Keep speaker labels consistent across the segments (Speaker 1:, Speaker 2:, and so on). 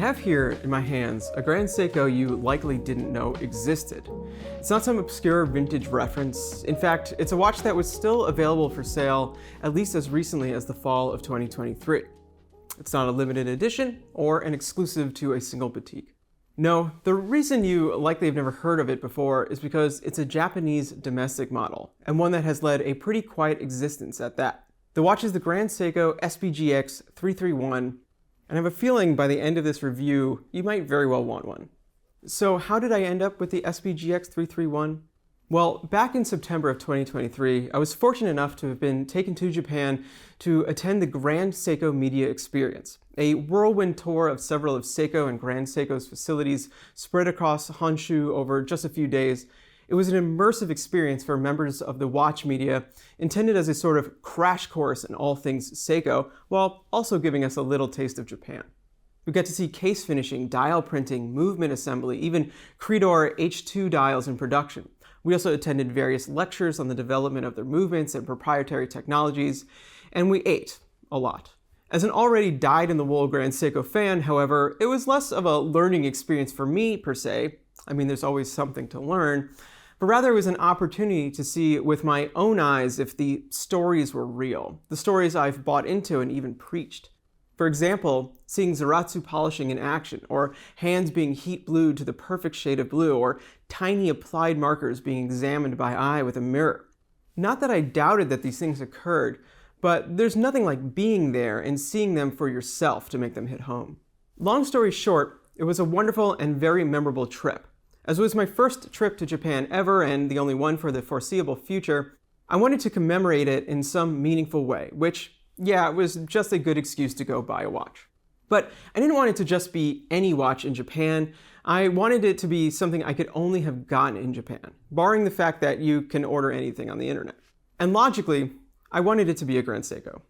Speaker 1: have here in my hands a Grand Seiko you likely didn't know existed. It's not some obscure vintage reference. In fact, it's a watch that was still available for sale at least as recently as the fall of 2023. It's not a limited edition or an exclusive to a single boutique. No, the reason you likely have never heard of it before is because it's a Japanese domestic model, and one that has led a pretty quiet existence at that. The watch is the Grand Seiko SPGX331, and I have a feeling by the end of this review, you might very well want one. So how did I end up with the SPGX331? Well, back in September of 2023, I was fortunate enough to have been taken to Japan to attend the Grand Seiko Media Experience, a whirlwind tour of several of Seiko and Grand Seiko's facilities spread across Honshu over just a few days. It was an immersive experience for members of the watch media, intended as a sort of crash course in all things Seiko, while also giving us a little taste of Japan. We got to see case finishing, dial printing, movement assembly, even Creedor H2 dials in production. We also attended various lectures on the development of their movements and proprietary technologies, and we ate a lot. As an already dyed-in-the-wool Grand Seiko fan, however, it was less of a learning experience for me, per se. I mean, there's always something to learn, but rather it was an opportunity to see with my own eyes if the stories were real, the stories I've bought into and even preached. For example, seeing Zaratsu polishing in action, or hands being heat blued to the perfect shade of blue, or tiny applied markers being examined by eye with a mirror. Not that I doubted that these things occurred, but there's nothing like being there and seeing them for yourself to make them hit home. Long story short, it was a wonderful and very memorable trip. As it was my first trip to Japan ever and the only one for the foreseeable future, I wanted to commemorate it in some meaningful way, which, yeah, it was just a good excuse to go buy a watch. But I didn't want it to just be any watch in Japan. I wanted it to be something I could only have gotten in Japan, barring the fact that you can order anything on the internet. And logically, I wanted it to be a Grand Seiko.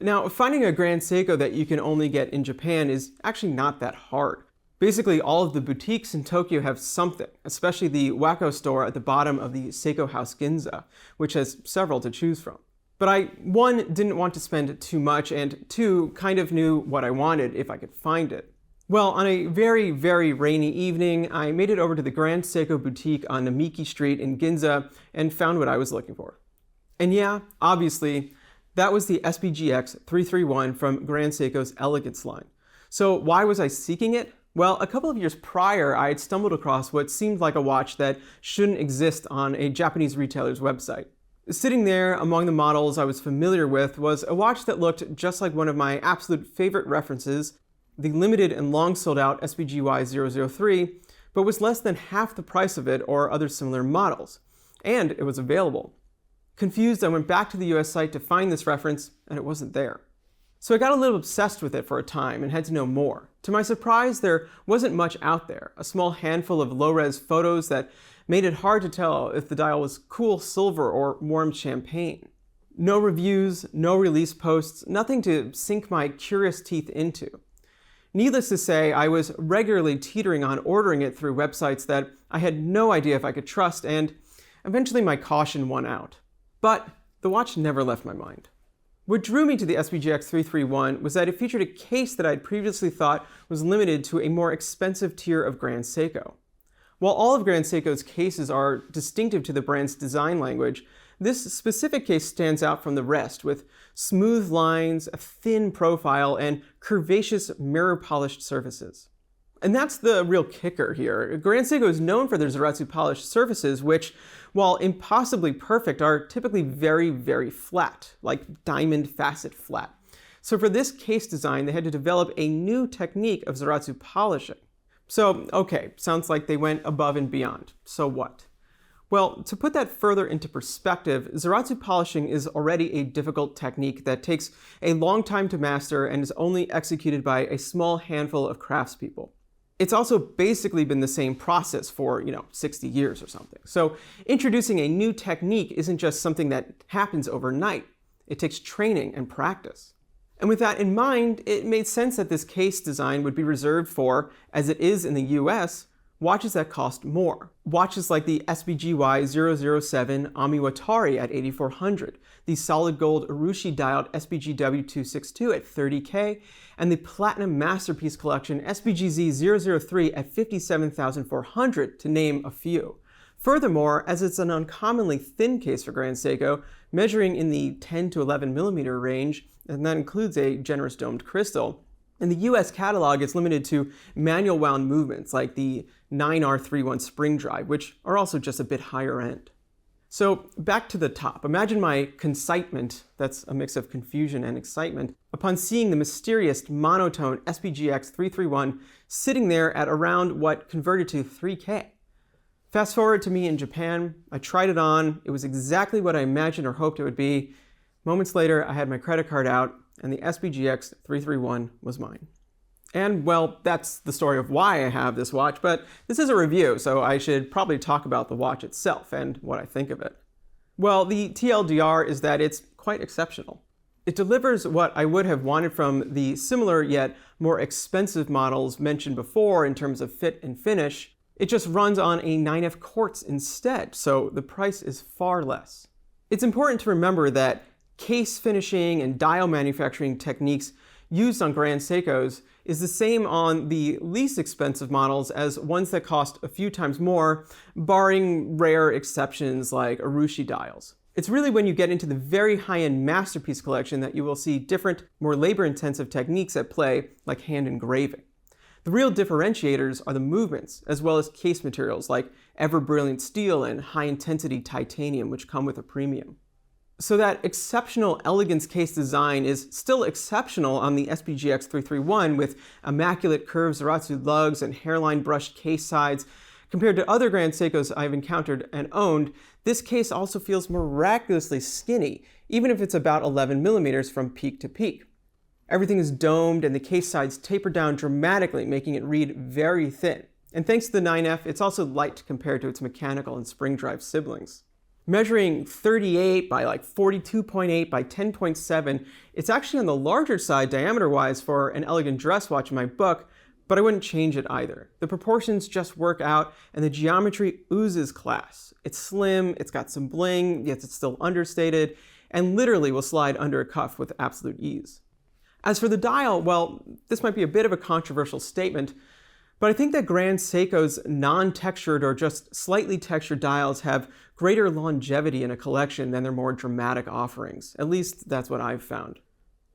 Speaker 1: Now, finding a Grand Seiko that you can only get in Japan is actually not that hard. Basically, all of the boutiques in Tokyo have something, especially the Wako store at the bottom of the Seiko House Ginza, which has several to choose from. But I, one, didn't want to spend too much, and two, kind of knew what I wanted if I could find it. Well, on a very, very rainy evening, I made it over to the Grand Seiko boutique on Namiki Street in Ginza and found what I was looking for. And yeah, obviously, that was the SPGX331 from Grand Seiko's Elegance line. So why was I seeking it? Well, a couple of years prior, I had stumbled across what seemed like a watch that shouldn't exist on a Japanese retailer's website. Sitting there among the models I was familiar with was a watch that looked just like one of my absolute favorite references, the limited and long sold out SPGY003, but was less than half the price of it or other similar models. And it was available. Confused, I went back to the US site to find this reference, and it wasn't there. So I got a little obsessed with it for a time and had to know more. To my surprise, there wasn't much out there, a small handful of low-res photos that made it hard to tell if the dial was cool silver or warm champagne. No reviews, no release posts, nothing to sink my curious teeth into. Needless to say, I was regularly teetering on ordering it through websites that I had no idea if I could trust, and eventually my caution won out. But the watch never left my mind. What drew me to the SPGX331 was that it featured a case that I'd previously thought was limited to a more expensive tier of Grand Seiko. While all of Grand Seiko's cases are distinctive to the brand's design language, this specific case stands out from the rest with smooth lines, a thin profile, and curvaceous mirror-polished surfaces. And that's the real kicker here. Grand Seiko is known for their Zaratsu polished surfaces, which, while impossibly perfect, are typically very, very flat, like diamond facet flat. So for this case design, they had to develop a new technique of Zaratsu polishing. So, okay, sounds like they went above and beyond. So what? Well, to put that further into perspective, Zaratsu polishing is already a difficult technique that takes a long time to master and is only executed by a small handful of craftspeople. It's also basically been the same process for, 60 years or something. So introducing a new technique isn't just something that happens overnight. It takes training and practice. And with that in mind, it made sense that this case design would be reserved for, as it is in the US, watches that cost more. Watches like the SBGY331 Amiwatari at $8,400, the solid gold Urushi dialed SPGW262 at $30K, and the Platinum Masterpiece Collection SPGZ003 at $57,400, to name a few. Furthermore, as it's an uncommonly thin case for Grand Seiko, measuring in the 10 to 11 millimeter range, and that includes a generous domed crystal, in the US catalog, it's limited to manual wound movements like the 9R31 spring drive, which are also just a bit higher end. So back to the top. Imagine my concitement, that's a mix of confusion and excitement, upon seeing the mysterious monotone SPGX331 sitting there at around what converted to 3K. Fast forward to me in Japan, I tried it on, it was exactly what I imagined or hoped it would be. Moments later, I had my credit card out, and the SPGX331 was mine. And, well, that's the story of why I have this watch, but this is a review, so I should probably talk about the watch itself and what I think of it. Well, the TLDR is that it's quite exceptional. It delivers what I would have wanted from the similar yet more expensive models mentioned before in terms of fit and finish. It just runs on a 9F quartz instead, so the price is far less. It's important to remember that case finishing and dial manufacturing techniques used on Grand Seikos is the same on the least expensive models as ones that cost a few times more, barring rare exceptions like Urushi dials. It's really when you get into the very high-end Masterpiece collection that you will see different, more labor-intensive techniques at play, like hand engraving. The real differentiators are the movements, as well as case materials like ever-brilliant steel and high-intensity titanium, which come with a premium. So that exceptional elegance case design is still exceptional on the SPGX331 with immaculate curved Zaratsu lugs and hairline brushed case sides. Compared to other Grand Seikos I've encountered and owned, this case also feels miraculously skinny, even if it's about 11 millimeters from peak to peak. Everything is domed and the case sides taper down dramatically, making it read very thin. And thanks to the 9F, it's also light compared to its mechanical and spring drive siblings. Measuring 38 by like 42.8 by 10.7, it's actually on the larger side diameter-wise for an elegant dress watch in my book, but I wouldn't change it either. The proportions just work out and the geometry oozes class. It's slim, it's got some bling, yet it's still understated, and literally will slide under a cuff with absolute ease. As for the dial, well, this might be a bit of a controversial statement, but I think that Grand Seiko's non-textured or just slightly textured dials have greater longevity in a collection than their more dramatic offerings. At least that's what I've found.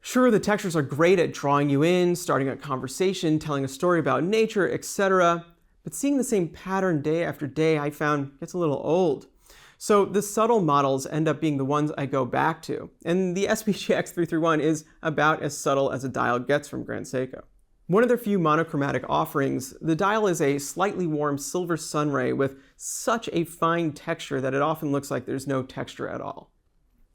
Speaker 1: Sure, the textures are great at drawing you in, starting a conversation, telling a story about nature, etc. But seeing the same pattern day after day, I found gets a little old. So the subtle models end up being the ones I go back to. And the SPGX331 is about as subtle as a dial gets from Grand Seiko. One of their few monochromatic offerings, the dial is a slightly warm silver sunray with such a fine texture that it often looks like there's no texture at all.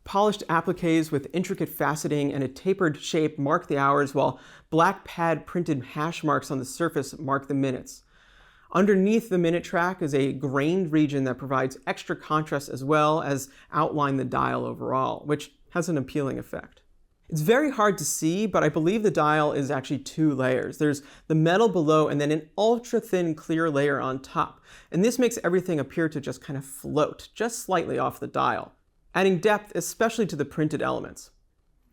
Speaker 1: Polished appliques with intricate faceting and a tapered shape mark the hours, while black pad printed hash marks on the surface mark the minutes. Underneath the minute track is a grained region that provides extra contrast as well as outline the dial overall, which has an appealing effect. It's very hard to see, but I believe the dial is actually two layers. There's the metal below and then an ultra-thin clear layer on top. And this makes everything appear to just kind of float, just slightly off the dial, adding depth especially to the printed elements.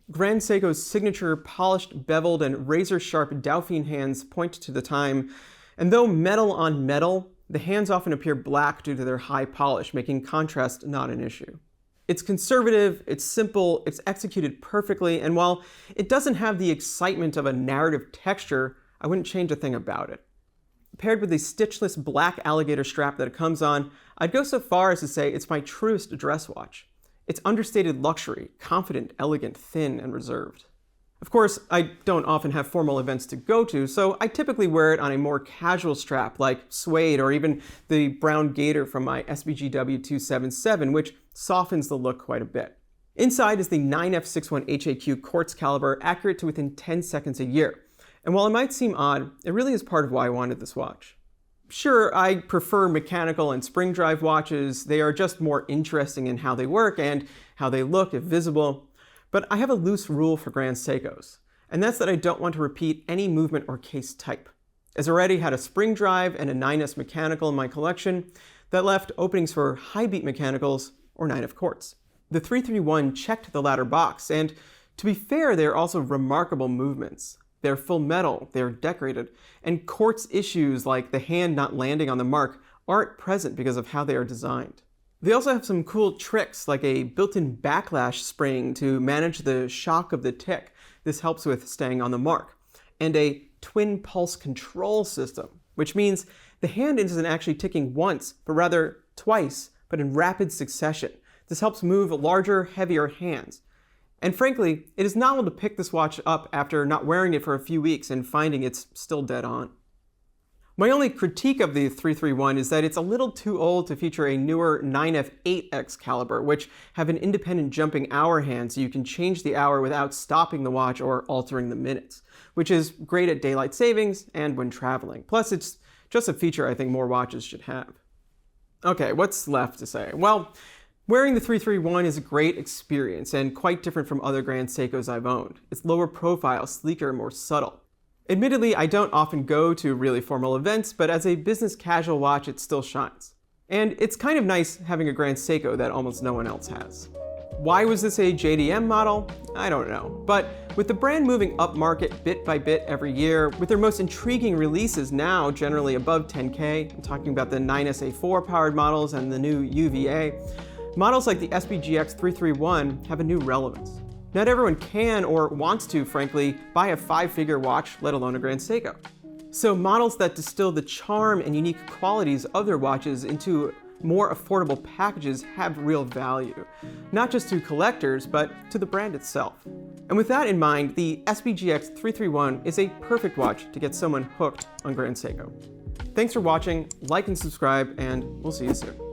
Speaker 1: Grand Seiko's signature polished, beveled, and razor-sharp Dauphine hands point to the time, and though metal on metal, the hands often appear black due to their high polish, making contrast not an issue. It's conservative, it's simple, it's executed perfectly, and while it doesn't have the excitement of a narrative texture, I wouldn't change a thing about it. Paired with the stitchless black alligator strap that it comes on, I'd go so far as to say it's my truest dress watch. It's understated luxury, confident, elegant, thin, and reserved. Of course, I don't often have formal events to go to, so I typically wear it on a more casual strap like suede or even the brown gaiter from my SBGW277, which softens the look quite a bit. Inside is the 9F61 HAQ quartz caliber, accurate to within 10 seconds a year. And while it might seem odd, it really is part of why I wanted this watch. Sure, I prefer mechanical and spring drive watches. They are just more interesting in how they work and how they look if visible. But I have a loose rule for Grand Seikos, and that's that I don't want to repeat any movement or case type. as I already had a spring drive and a 9S mechanical in my collection that left openings for high beat mechanicals or 9F quartz. The 331 checked the latter box, and to be fair, they're also remarkable movements. They're full metal, they're decorated, and quartz issues like the hand not landing on the mark aren't present because of how they are designed. They also have some cool tricks like a built-in backlash spring to manage the shock of the tick. This helps with staying on the mark. And a twin pulse control system, which means the hand isn't actually ticking once, but rather twice, but in rapid succession. This helps move larger, heavier hands. And frankly, it is novel to pick this watch up after not wearing it for a few weeks and finding it's still dead on. My only critique of the 331 is that it's a little too old to feature a newer 9F 8X caliber, which have an independent jumping hour hand so you can change the hour without stopping the watch or altering the minutes, which is great at daylight savings and when traveling. Plus, it's just a feature I think more watches should have. Okay, what's left to say? Well, wearing the 331 is a great experience and quite different from other Grand Seikos I've owned. It's lower profile, sleeker, more subtle. Admittedly, I don't often go to really formal events, but as a business casual watch, it still shines. And it's kind of nice having a Grand Seiko that almost no one else has. Why was this a JDM model? I don't know. But with the brand moving up market bit by bit every year, with their most intriguing releases now generally above 10K, I'm talking about the 9SA4 powered models and the new UVA, models like the SPGX331 have a new relevance. Not everyone can or wants to, frankly, buy a 5-figure watch, let alone a Grand Seiko. So models that distill the charm and unique qualities of their watches into more affordable packages have real value, not just to collectors, but to the brand itself. And with that in mind, the SBGX331 is a perfect watch to get someone hooked on Grand Seiko. Thanks for watching, like and subscribe, and we'll see you soon.